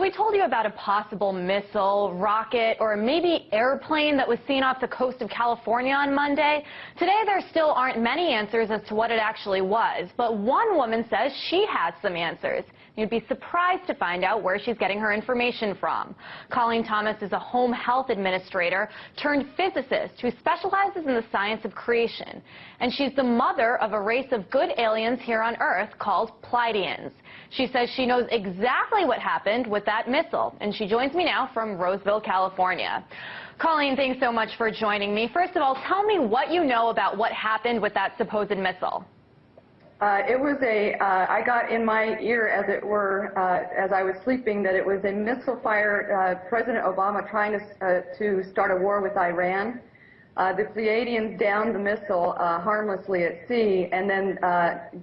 We told you about a possible missile, rocket, or maybe airplane that was seen off the coast of California on Monday. Today, there still aren't many answers as to what it actually was, but one woman says she has some answers. You'd be surprised to find out where she's getting her information from. Colleen Thomas is a home health administrator turned physicist who specializes in the science of creation. And she's the mother of a race of good aliens here on Earth called Pleiadians. She says she knows exactly what happened with that missile, and she joins me now from Roseville, California. Colleen, thanks so much for joining me. First of all, tell me what you know about what happened with that supposed missile. I got in my ear, as it were, as I was sleeping, that it was a missile fire, President Obama trying to start a war with Iran. The Pleiadians downed the missile harmlessly at sea, and then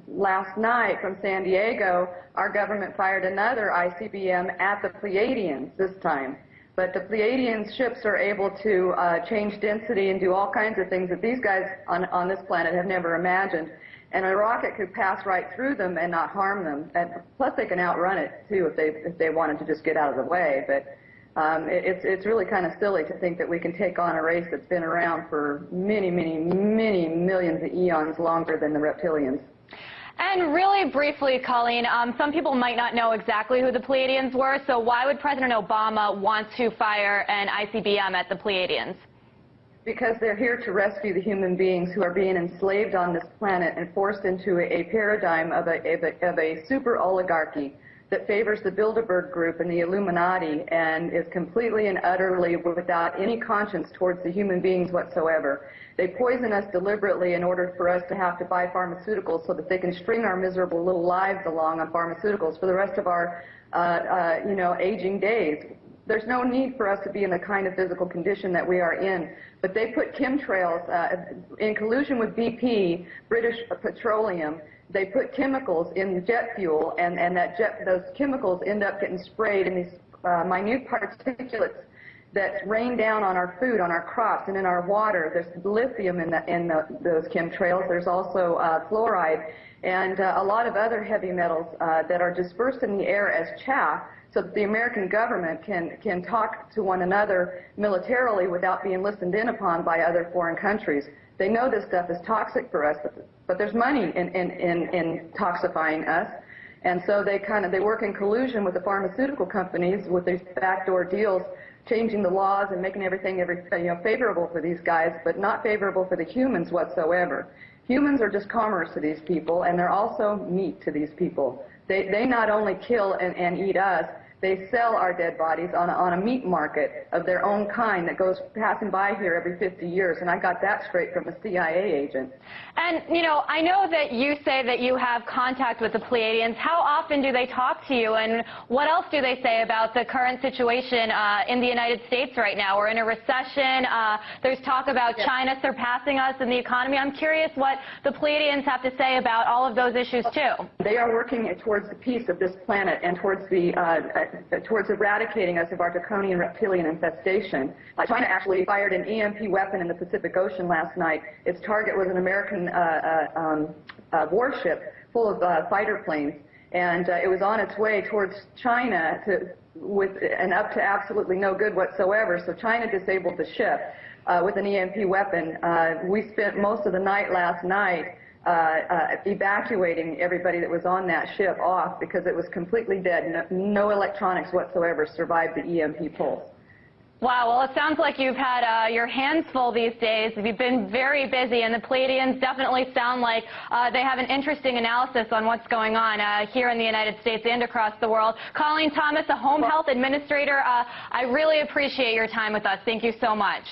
last night from San Diego, our government fired another ICBM at the Pleiadians this time. But the Pleiadian ships are able to change density and do all kinds of things that these guys on this planet have never imagined. And a rocket could pass right through them and not harm them. And plus, they can outrun it too if they wanted to just get out of the way. But it's really kind of silly to think that we can take on a race that's been around for many, many, many millions of eons longer than the reptilians. And really briefly, Colleen, some people might not know exactly who the Pleiadians were. So why would President Obama want to fire an ICBM at the Pleiadians? Because they're here to rescue the human beings who are being enslaved on this planet and forced into a paradigm of a super oligarchy that favors the Bilderberg Group and the Illuminati and is completely and utterly without any conscience towards the human beings whatsoever. They poison us deliberately in order for us to have to buy pharmaceuticals so that they can string our miserable little lives along on pharmaceuticals for the rest of our aging days. There's no need for us to be in the kind of physical condition that we are in. But they put chemtrails, in collusion with BP, British Petroleum, they put chemicals in jet fuel, and those chemicals end up getting sprayed in these minute particulates that rain down on our food, on our crops, and in our water. There's lithium in those chemtrails. There's also fluoride and a lot of other heavy metals that are dispersed in the air as chaff, so that the American government can talk to one another militarily without being listened in upon by other foreign countries. They know this stuff is toxic for us, but there's money in toxifying us. And so they work in collusion with the pharmaceutical companies with these backdoor deals, changing the laws and making everything favorable for these guys, but not favorable for the humans whatsoever. Humans are just commerce to these people, and they're also meat to these people. They not only kill and eat us, they sell our dead bodies on a meat market of their own kind that goes passing by here every 50 years. And I got that straight from a CIA agent. And, I know that you say that you have contact with the Pleiadians. How often do they talk to you? And what else do they say about the current situation in the United States right now? We're in a recession. There's talk about China surpassing us in the economy. I'm curious what the Pleiadians have to say about all of those issues, too. They are working towards the peace of this planet and towards eradicating us of our draconian reptilian infestation. China actually fired an EMP weapon in the Pacific Ocean last night. Its target was an American warship full of fighter planes, and it was on its way towards China and up to absolutely no good whatsoever. So China disabled the ship with an EMP weapon. We spent most of the night last night evacuating everybody that was on that ship off because it was completely dead. No electronics whatsoever survived the EMP pulse. Wow, well, it sounds like you've had your hands full these days. You've been very busy, and the Pleiadians definitely sound like they have an interesting analysis on what's going on here in the United States and across the world. Colleen Thomas, a home health administrator, I really appreciate your time with us. Thank you so much.